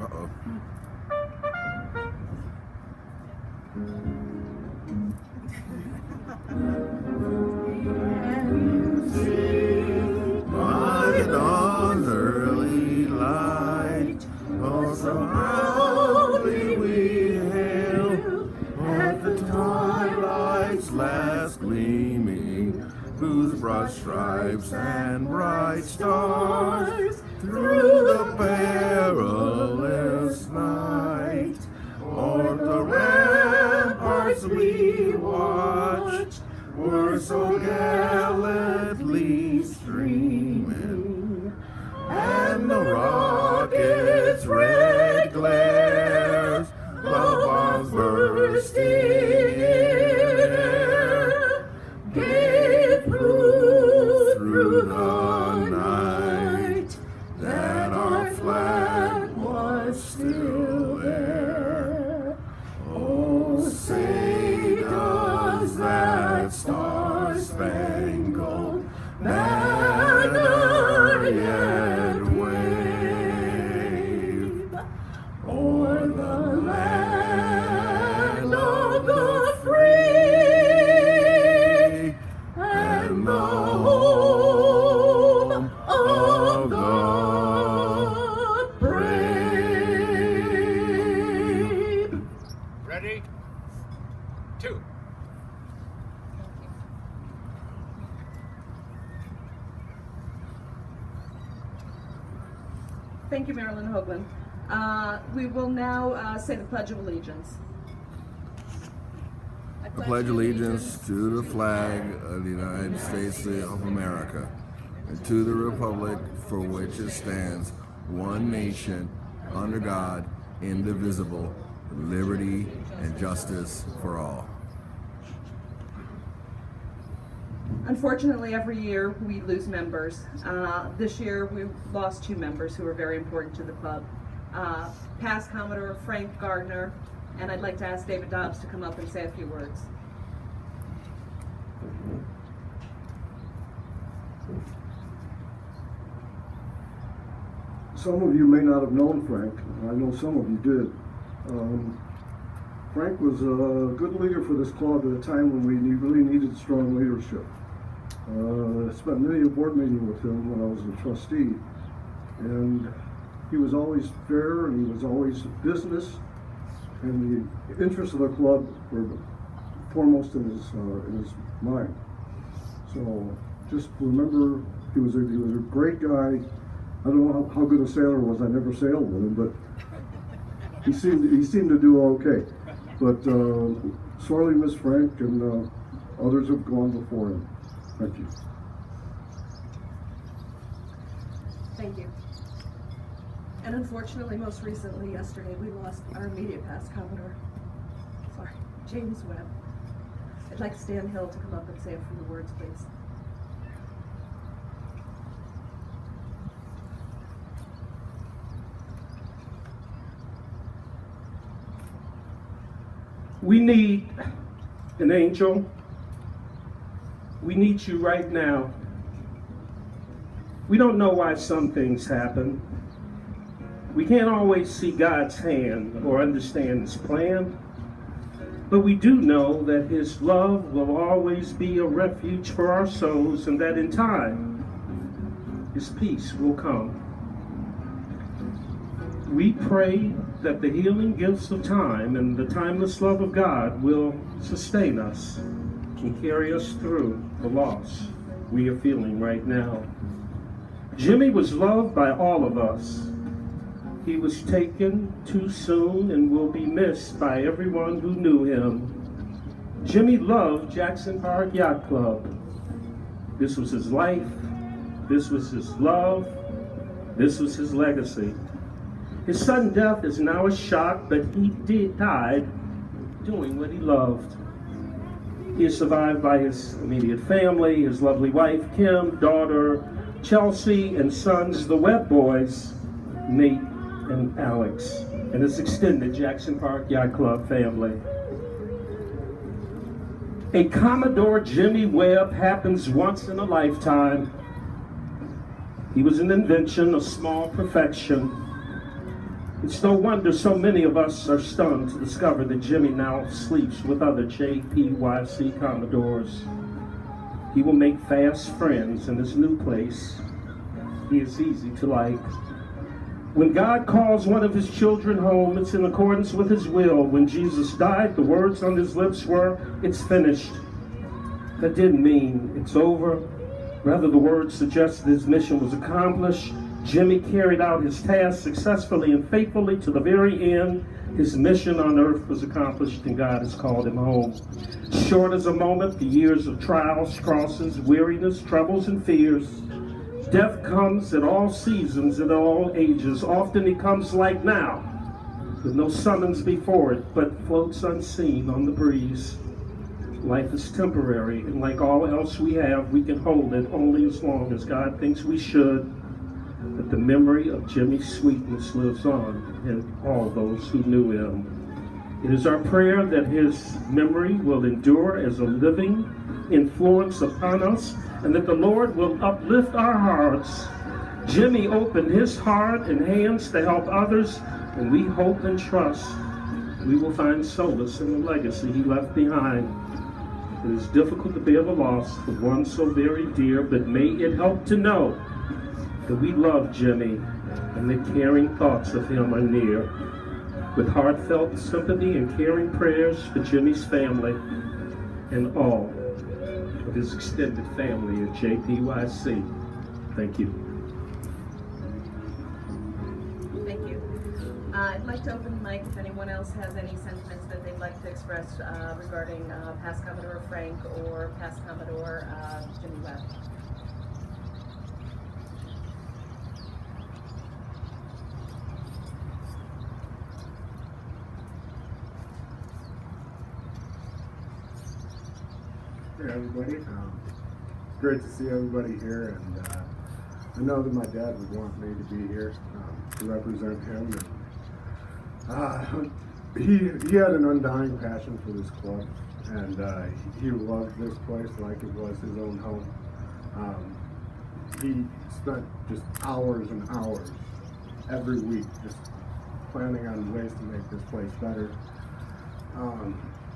Uh-oh. By dawn's early light, oh, so proudly we hail at the twilight's last gleaming, whose broad stripes and bright stars through the perilous night o'er the ramparts we watched were so gallantly streaming, and the rocket's red glares, the bombs bursting in air, gave proof through the night that our flag was still there. Oh, say does that star-spangled banner yet wave o'er the land of the free and the home of the brave? Ready? 2. Thank you, Marilyn Hoagland. We will now say the Pledge of Allegiance. I pledge allegiance to the flag of the United States of America and to the republic for which it stands, one nation, under God, indivisible, with liberty and justice for all. Unfortunately, every year we lose members. This year we lost 2 members who were very important to the club. Past Commodore Frank Gardner, and I'd like to ask David Dobbs to come up and say a few words. Some of you may not have known Frank. I know some of you did. Frank was a good leader for this club at a time when we really needed strong leadership. I spent many a board meeting with him when I was a trustee, and he was always fair and he was always business, and the interests of the club were foremost in his mind. So just remember, he was a great guy. I don't know how good a sailor was. I never sailed with him, but he seemed to do okay. But sorely miss Frank, and others have gone before him. Thank you. Thank you. And unfortunately, most recently, yesterday, we lost our immediate past Commodore. Sorry, James Webb. I'd like Stan Hill to come up and say a few words, please. We need an angel. We need you right now. We don't know why some things happen. We can't always see God's hand or understand His plan, but we do know that His love will always be a refuge for our souls, and that in time, His peace will come. We pray that the healing gifts of time and the timeless love of God will sustain us and carry us through the loss we are feeling right now. Jimmy was loved by all of us. He was taken too soon and will be missed by everyone who knew him. Jimmy loved Jackson Park Yacht Club. This was his life. This was his love. This was his legacy. His sudden death is now a shock, but he died doing what he loved. He is survived by his immediate family, his lovely wife, Kim, daughter, Chelsea, and sons, the Webb boys, Nate and Alex, and his extended Jackson Park Yacht Club family. A Commodore Jimmy Webb happens once in a It's no wonder so many of us are stunned to discover that Jimmy now sleeps with other JPYC Commodores. He will make fast friends in his new place. He is easy to like. When God calls one of his children home, it's in accordance with his will. When Jesus died, the words on his lips were, "It's finished." That didn't mean it's over. Rather, the words suggested his mission was accomplished. Jimmy carried out his task successfully and faithfully to the very end. His mission on earth was accomplished, and God has called him home. Short as a moment, the years of trials, crosses, weariness, troubles, and fears. Death comes at all seasons, at all ages. Often it comes like now, with no summons before it, but floats unseen on the breeze. Life is temporary, and like all else we have, we can hold it only as long as God thinks we should. But the memory of Jimmy's sweetness lives on in all those who knew him. It is our prayer that his memory will endure as a living influence upon us, and that the Lord will uplift our hearts. Jimmy opened his heart and hands to help others, and we hope and trust we will find solace in the legacy he left behind. It is difficult to bear the loss of one so very dear, but may it help to know that we love Jimmy and that caring thoughts of him are near. With heartfelt sympathy and caring prayers for Jimmy's family and all of his extended family at JPYC. Thank you. Thank you. I'd like to open the mic if anyone else has any sentiments that they'd like to express regarding past Commodore Frank or past Commodore Jimmy Webb. Hey everybody, great to see everybody here, and I know that my dad would want me to be here to represent him. And, he had an undying passion for this club, and he loved this place like it was his own home. He spent just hours and hours every week just planning on ways to make this place better.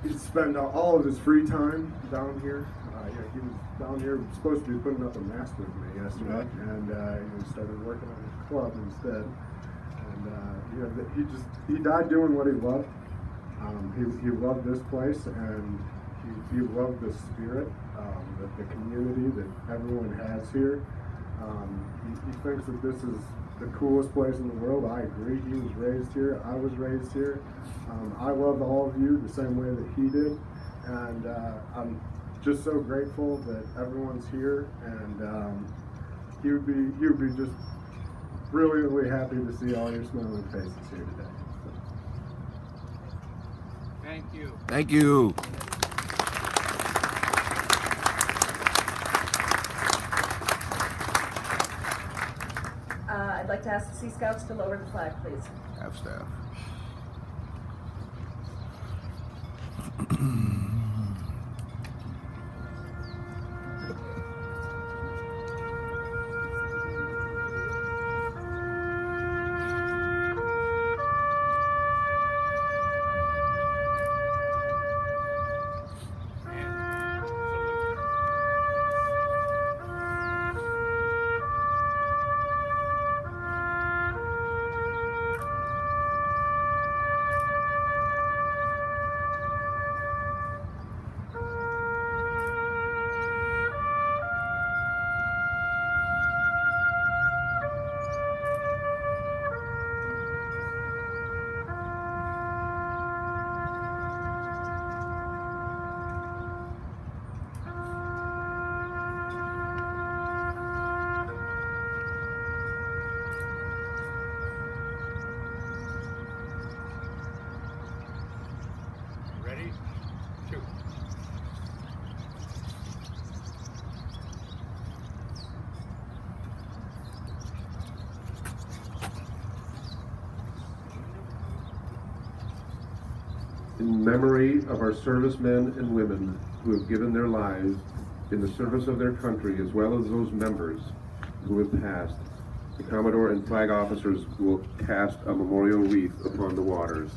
He spent all of his free time down here. He was down here supposed to be putting up a mast with me yesterday, and he started working on his club instead. And he died doing what he loved. He loved this place, and he loved the spirit, the community that everyone has here. He thinks that this is the coolest place in the world. I agree. He was raised here. I was raised here. I love all of you the same way that he did, and I'm just so grateful that everyone's here. And he would be just brilliantly happy to see all your smiling faces here today. Thank you. Thank you. I'd like to ask the Sea Scouts to lower the flag, please. Half staff. Ready? 2. In memory of our servicemen and women who have given their lives in the service of their country, as well as those members who have passed, the Commodore and flag officers will cast a memorial wreath upon the waters.